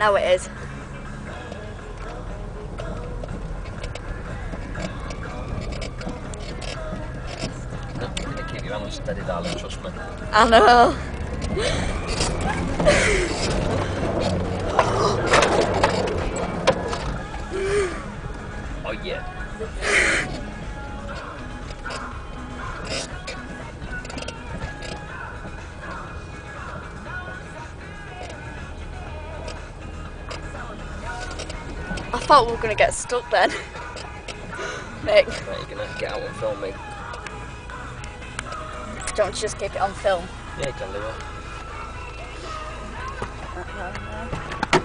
Now it is. You keep your hands steady, darling, trust me. I know. Oh yeah. I thought we were going to get stuck then. Nick, Right, you're gonna get out and film me. don't you just keep it on film? Yeah, you can do it.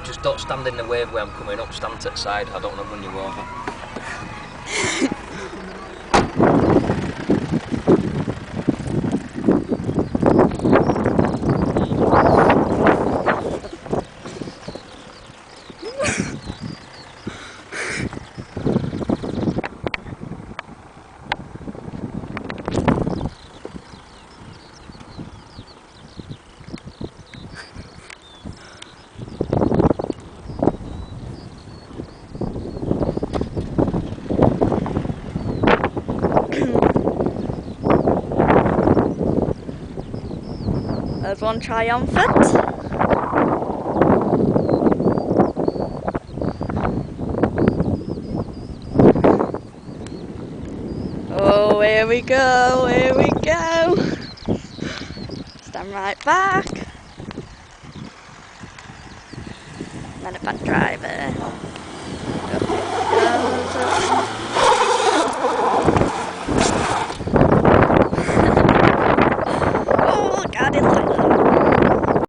Just don't stand in the way where I'm coming up, stand to the side, I don't want to run you over. There's one triumphant. Oh, here we go, here we go. Stand right back. Then a back driver.